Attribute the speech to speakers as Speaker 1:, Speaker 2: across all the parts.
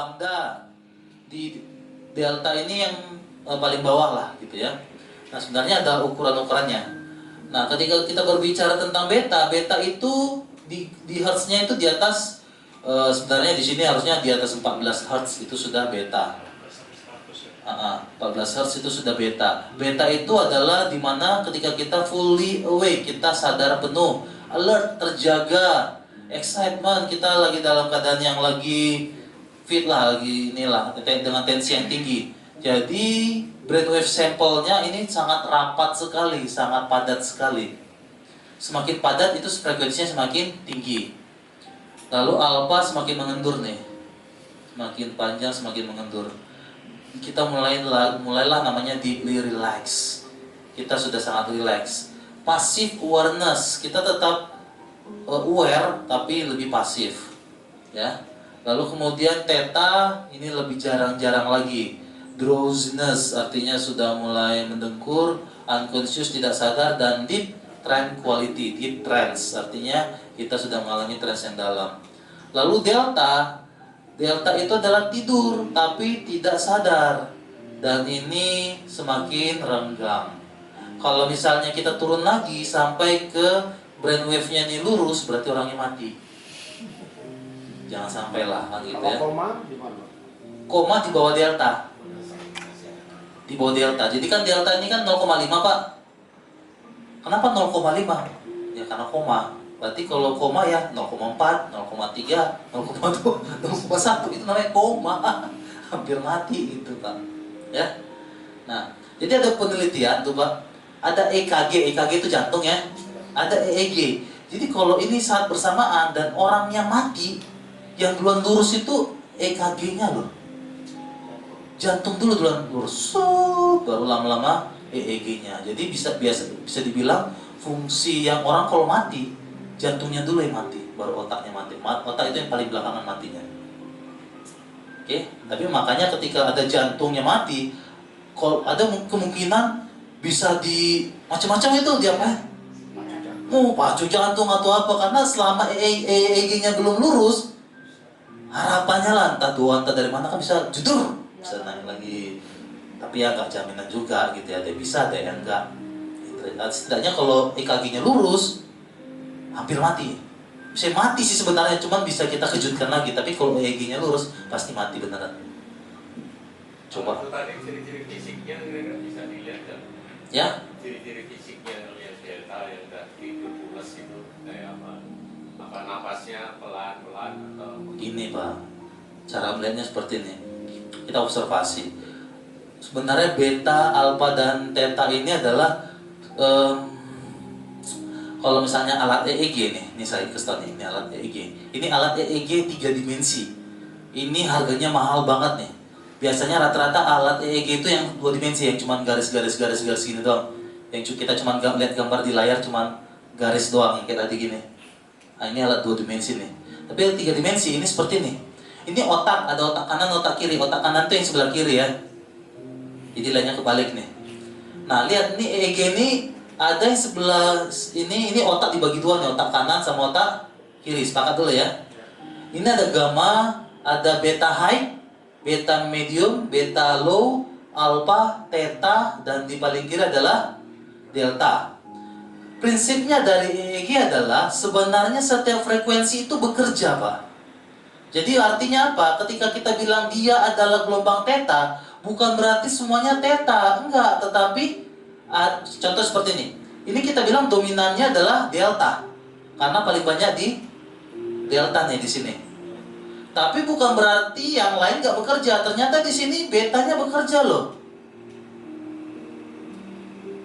Speaker 1: lambda, di delta ini yang paling bawah lah gitu ya. Nah sebenarnya ada ukuran-ukurannya. Nah ketika kita berbicara tentang beta, beta itu di hertznya itu di atas, sebenarnya di sini harusnya di atas 14 hertz itu sudah beta. 14 hertz itu sudah beta. Beta itu adalah dimana ketika kita fully awake, kita sadar penuh, alert, terjaga, excitement, kita lagi dalam keadaan yang lagi fit lah, lagi inilah dengan tensi yang tinggi. Jadi brainwave sampelnya ini sangat rapat sekali, sangat padat sekali. Semakin padat itu frekuensinya semakin tinggi. Lalu alpha semakin mengendur nih, semakin panjang semakin mengendur. Kita mulailah namanya deeply relax. Kita sudah sangat relax. Passive awareness, kita tetap aware tapi lebih pasif, ya. Lalu kemudian theta ini lebih jarang-jarang lagi. Drowsiness artinya sudah mulai mendengkur, unconscious tidak sadar, dan deep tranquility, deep trance artinya kita sudah mengalami trance yang dalam. Lalu delta itu adalah tidur tapi tidak sadar, dan ini semakin renggang. Kalau misalnya kita turun lagi sampai ke brainwave-nya ini lurus, berarti orangnya mati. Jangan sampai lah gitu ya.
Speaker 2: Koma di mana?
Speaker 1: Koma di bawah delta. Di bawah delta. Jadi kan delta ini kan 0,5 Pak. Kenapa 0,5? Ya karena koma. Berarti kalau koma ya 0,4, 0,3, 0,2, 0,1 itu namanya koma. Hampir mati gitu Pak. Ya. Nah, jadi ada penelitian tuh Pak. Ada EKG itu jantung ya. Ada EEG. Jadi kalau ini saat bersamaan dan orangnya mati, yang duluan lurus itu EKG-nya loh. Jantung dulu duluan lurus, baru lama-lama EEG-nya. Jadi bisa dibilang fungsi yang orang kalau mati, jantungnya dulu yang mati, baru otaknya mati. Otak itu yang paling belakangan matinya. Oke, tapi makanya ketika ada jantungnya mati, kalau ada kemungkinan bisa di macam-macam itu diapain? Pacu jantung atau apa, karena selama EEG-nya belum lurus, harapannya lah entah dua entah dari mana kan bisa judur, bisa naik lagi. Tapi ya nggak jaminan juga gitu ya, ada bisa ada yang enggak. Setidaknya kalau EKG-nya lurus, hampir mati. Bisa mati sih sebenarnya, cuman bisa kita kejutkan lagi. Tapi kalau EEG-nya lurus, pasti mati beneran. Coba.
Speaker 3: Tadi ciri-ciri fisiknya bisa dilihat kan?
Speaker 1: Ya.
Speaker 3: Ciri-ciri fisiknya yang delta yang tadi itu pulas itu kayak apa? Apa napasnya pelan-pelan atau?
Speaker 1: Begini Pak, cara melihatnya seperti ini. Kita observasi. Sebenarnya beta, alpha, dan theta ini adalah kalau misalnya alat EEG nih saya kasih nih, ini alat EEG. Ini alat EEG 3 dimensi. Ini harganya mahal banget nih. Biasanya rata-rata alat EEG itu yang 2 dimensi, yang cuma garis-garis gini doang. Yang kita cuma lihat gambar di layar, cuma garis doang yang kayak tadi gini. Nah, ini alat 2 dimensi nih. Tapi yang 3 dimensi ini seperti ini. Ini otak, ada otak kanan, otak kiri. Otak kanan itu yang sebelah kiri ya. Jadi lainnya kebalik nih. Nah, lihat nih EEG ini ada yang sebelah ini otak dibagi 2 nih, otak kanan sama otak kiri. Sepakat dulu ya. Ini ada gamma, ada beta high, beta medium, beta low, alpha, theta, dan di paling kiri adalah delta. Prinsipnya dari EEG adalah sebenarnya setiap frekuensi itu bekerja Pak. Jadi artinya apa? Ketika kita bilang dia adalah gelombang theta, bukan berarti semuanya theta, enggak. Tetapi contoh seperti ini. Ini kita bilang dominannya adalah delta, karena paling banyak di delta nih di sini. Tapi bukan berarti yang lain nggak bekerja. Ternyata di sini betanya bekerja loh.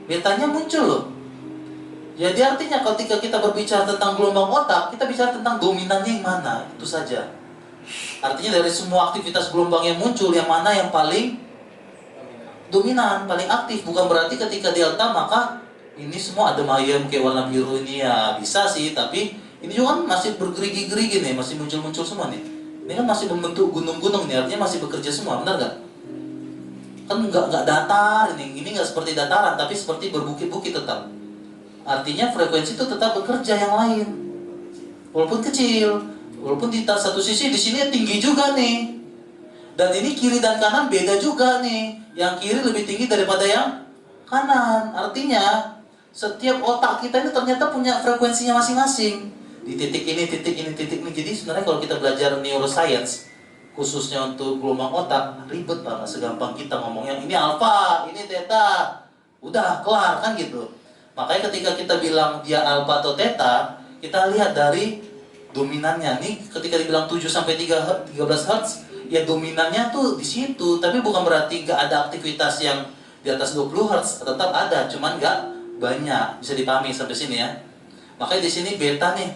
Speaker 1: Betanya muncul loh. Jadi artinya ketika kita berbicara tentang gelombang otak, kita bicara tentang dominannya yang mana, itu saja. Artinya dari semua aktivitas gelombang yang muncul, yang mana yang paling dominan, paling aktif. Bukan berarti ketika delta maka ini semua ada ayam kayak warna biru ini ya bisa sih, tapi ini juga kan masih bergerigi-gerigi nih, masih muncul-muncul semua nih. Ini kan masih membentuk gunung-gunung nih, artinya masih bekerja semua, benar nggak? Kan nggak datar ini nggak seperti dataran, tapi seperti berbukit-bukit tetap. Artinya frekuensi itu tetap bekerja yang lain, walaupun kecil, walaupun di satu sisi di sini tinggi juga nih. Dan ini kiri dan kanan beda juga nih. Yang kiri lebih tinggi daripada yang kanan. Artinya setiap otak kita ini ternyata punya frekuensinya masing-masing. Di titik ini, titik ini, titik ini. Jadi sebenarnya kalau kita belajar neuroscience, khususnya untuk gelombang otak, ribet banget. Segampang kita ngomongnya ini alfa, ini theta. Udah kelar kan gitu. Makanya ketika kita bilang dia alfa atau theta, kita lihat dari dominannya. Nih ketika dibilang 7 sampai 13 Hz, ya dominannya tuh di situ, tapi bukan berarti gak ada aktivitas yang di atas 20 Hz, tetap ada, cuman gak banyak. Bisa dipahami sampai sini ya. Makanya di sini beta nih.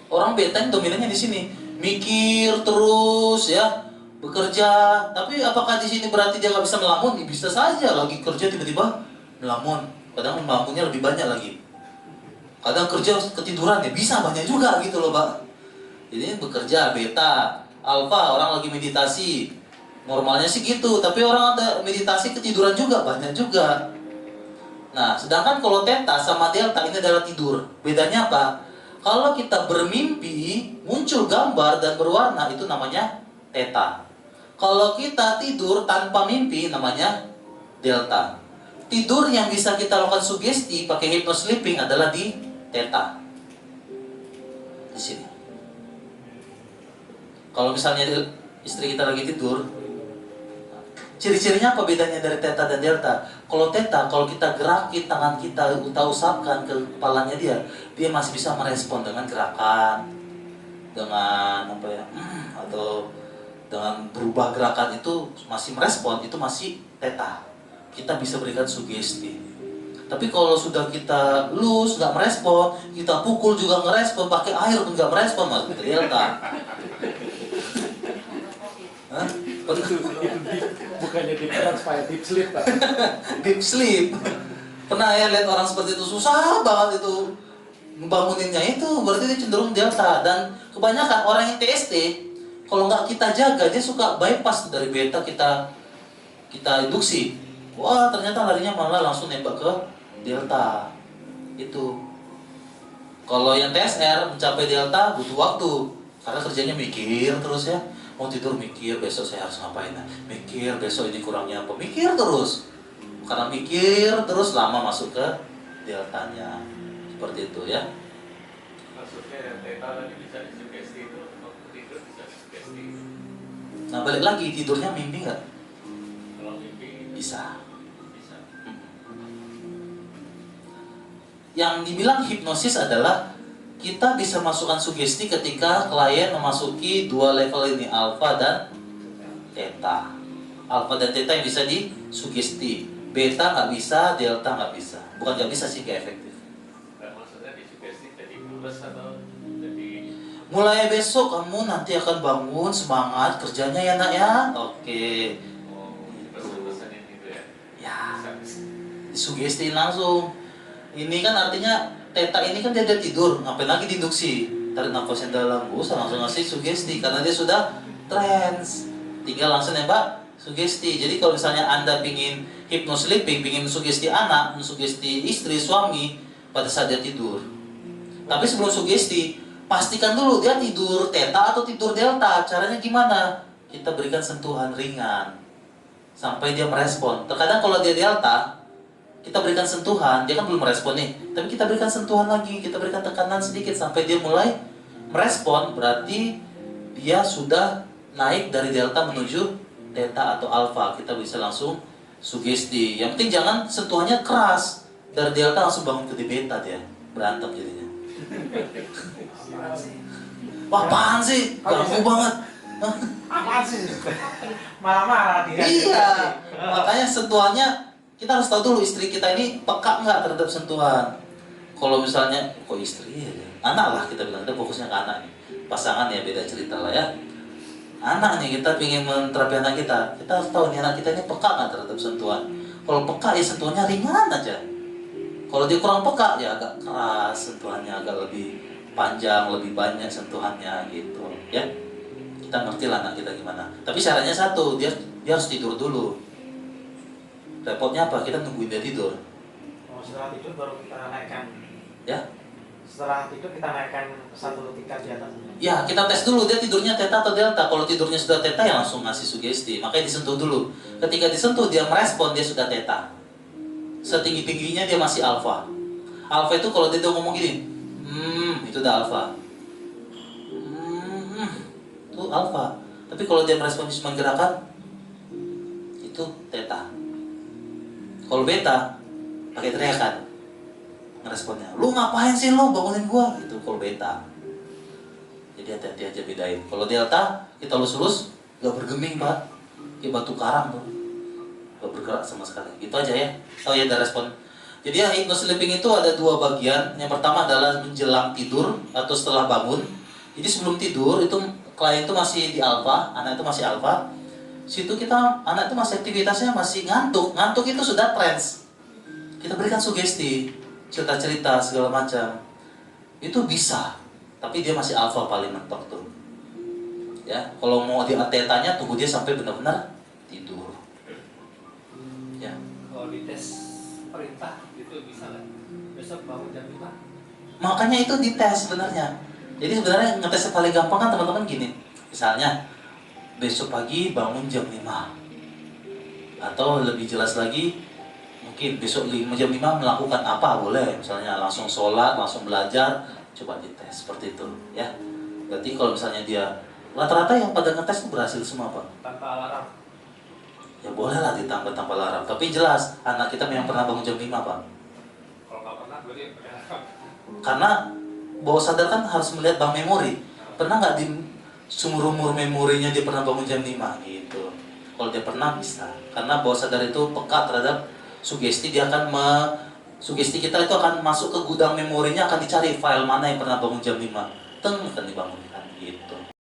Speaker 1: Orang beta ini dominannya di sini, mikir terus ya, bekerja. Tapi apakah di sini berarti dia gak bisa melamun? Bisa saja lagi kerja tiba-tiba melamun. Kadang melamunnya lebih banyak lagi. Kadang kerja ketiduran ya bisa banyak juga gitu loh, Pak. Jadi bekerja beta. Alfa, orang lagi meditasi, normalnya sih gitu, tapi orang ada meditasi ketiduran juga, banyak juga. Nah, sedangkan kalau theta sama delta ini adalah tidur. Bedanya apa? Kalau kita bermimpi, muncul gambar dan berwarna, itu namanya theta. Kalau kita tidur tanpa mimpi, namanya delta. Tidur yang bisa kita lakukan sugesti pakai hypnosleeping adalah di theta. Di sini. Kalau misalnya istri kita lagi tidur, ciri-cirinya apa bedanya dari theta dan delta? Kalau theta, kalau kita gerakin tangan kita, usapkan ke kepalanya dia masih bisa merespon dengan gerakan, dengan apa ya, atau dengan berubah gerakan itu masih merespon, itu masih theta. Kita bisa berikan sugesti. Tapi kalau sudah kita lus, nggak merespon, kita pukul juga ngerespon, pakai air pun nggak merespon, mas delta. Hah?
Speaker 2: Bukannya deep trance, supaya deep sleep, Pak.
Speaker 1: Deep sleep. Pernah ya lihat orang seperti itu, susah banget itu membanguninnya, itu berarti dia cenderung delta. Dan kebanyakan orang yang TST, kalau nggak kita jaga, dia suka bypass dari beta, kita induksi. Wah, ternyata larinya malah langsung nembak ke delta. Itu. Kalau yang TSR mencapai delta butuh waktu, karena kerjanya mikir terus ya. Mau tidur mikir, besok saya harus ngapain, mikir besok ini kurangnya apa, mikir terus. Karena mikir terus lama masuk ke deltanya. Seperti itu ya.
Speaker 3: Maksudnya theta tadi bisa disugesti itu, waktu tidur bisa disugesti.
Speaker 1: Nah balik lagi, tidurnya mimpi nggak?
Speaker 3: Kalau mimpi
Speaker 1: Bisa.
Speaker 3: bisa.
Speaker 1: Yang dibilang hipnosis adalah kita bisa masukkan sugesti ketika klien memasuki dua level ini, alfa dan theta. Alfa dan theta yang bisa disugesti, beta nggak bisa, delta nggak bisa. Bukan nggak bisa sih, nggak efektif.
Speaker 3: Dan maksudnya disugesti jadi pulas atau jadi
Speaker 1: Mulai besok kamu nanti akan bangun semangat kerjanya ya nak ya. Oke.
Speaker 3: pesan-pesanin gitu ya.
Speaker 1: Ya,
Speaker 3: Bisa.
Speaker 1: disugestiin langsung. Ini kan artinya theta ini kan dia tidur, ngapain lagi diinduksi? Tarik nafas yang dalam, usah langsung ngasih sugesti karena dia sudah trance. Tinggal langsung nembak sugesti. Jadi kalau misalnya Anda pingin hypnosleeping, pingin sugesti anak, sugesti istri, suami pada saat dia tidur. Tapi sebelum sugesti, pastikan dulu dia tidur theta atau tidur delta. Caranya gimana? Kita berikan sentuhan ringan sampai dia merespon. Terkadang kalau dia delta, kita berikan sentuhan, dia kan belum merespon nih, tapi kita berikan sentuhan lagi, kita berikan tekanan sedikit sampai dia mulai merespon, berarti dia sudah naik dari delta menuju theta atau alfa. Kita bisa langsung sugesti. Yang penting jangan sentuhannya keras, dari delta langsung bangun ke di beta, dia berantem jadinya. Wah, apaan sih? Ganggu banget.
Speaker 2: Apaan sih? Marah-marah dia.
Speaker 1: Iya, makanya sentuhannya kita harus tahu dulu istri kita ini peka nggak terhadap sentuhan. Kalau misalnya, kok istri ya, anak lah kita bilang, kita fokusnya ke anak nih. Pasangan ya beda cerita lah ya. Anak nih, kita ingin menterapi anak kita harus tahu nih anak kita ini peka nggak terhadap sentuhan. Kalau peka ya sentuhannya ringan aja. Kalau dia kurang peka ya agak keras sentuhannya, agak lebih panjang, lebih banyak sentuhannya gitu ya. Kita ngerti lah anak kita gimana. Tapi syaratnya satu, dia harus tidur dulu. Repotnya apa? Kita nungguin dia tidur.
Speaker 2: Oh, setelah tidur baru kita naikkan.
Speaker 1: Ya.
Speaker 2: Setelah tidur kita naikkan satu tingkat di atas.
Speaker 1: Ya, kita tes dulu dia tidurnya theta atau delta. Kalau tidurnya sudah theta ya langsung ngasih sugesti. Makanya disentuh dulu. Ketika disentuh dia merespon, dia sudah theta. Setinggi-tingginya dia masih alpha. Alpha itu kalau dia ngomong gini, itu udah alpha. Itu alpha. Tapi kalau dia merespon cuma gerakan, itu theta. Kalau beta pakai teriakan ngeresponnya, lu ngapain sih lu bangunin gua, itu kalau beta. Jadi hati-hati aja bedain. Kalau delta kita lurus-lurus gak bergeming pak, kayak batu karang tuh, gak bergerak sama sekali. Gitu aja ya. Oh ya ada respon. Jadi ya hypnosleeping itu ada dua bagian. Yang pertama adalah menjelang tidur atau setelah bangun. Jadi sebelum tidur itu klien itu masih di alpha, anak itu masih alpha. Situ kita anak itu masih aktivitasnya masih ngantuk. Ngantuk itu sudah trance. Kita berikan sugesti, cerita-cerita segala macam. Itu bisa, tapi dia masih alpha paling mentok tuh. Ya, kalau mau di tetanya tunggu dia sampai benar-benar tidur. Ya.
Speaker 4: Kalau dites perintah itu bisa nggak? Besok bangun jam 5.
Speaker 1: Makanya itu dites sebenarnya. Jadi sebenarnya ngetes yang paling gampang kan teman-teman gini. Misalnya besok pagi bangun jam 5. Atau lebih jelas lagi mungkin besok jam 5 melakukan apa boleh. Misalnya langsung sholat, langsung belajar, coba dites seperti itu ya. Berarti kalau misalnya dia rata-rata yang pada ngetes itu berhasil semua Pak.
Speaker 4: Tanpa alarm.
Speaker 1: Ya boleh lah ditambah tanpa alarm. Tapi jelas anak kita memang pernah bangun jam 5 Pak.
Speaker 4: Kalau nggak pernah berarti
Speaker 1: Karena bawah sadar kan harus melihat bank memori. Pernah nggak di seumur umur memorinya dia pernah bangun jam 5 gitu. Kalau dia pernah bisa. Karena bawah sadar itu peka terhadap sugesti, dia akan sugesti kita itu akan masuk ke gudang memorinya, akan dicari file mana yang pernah bangun jam 5. Teng akan dibangunkan gitu.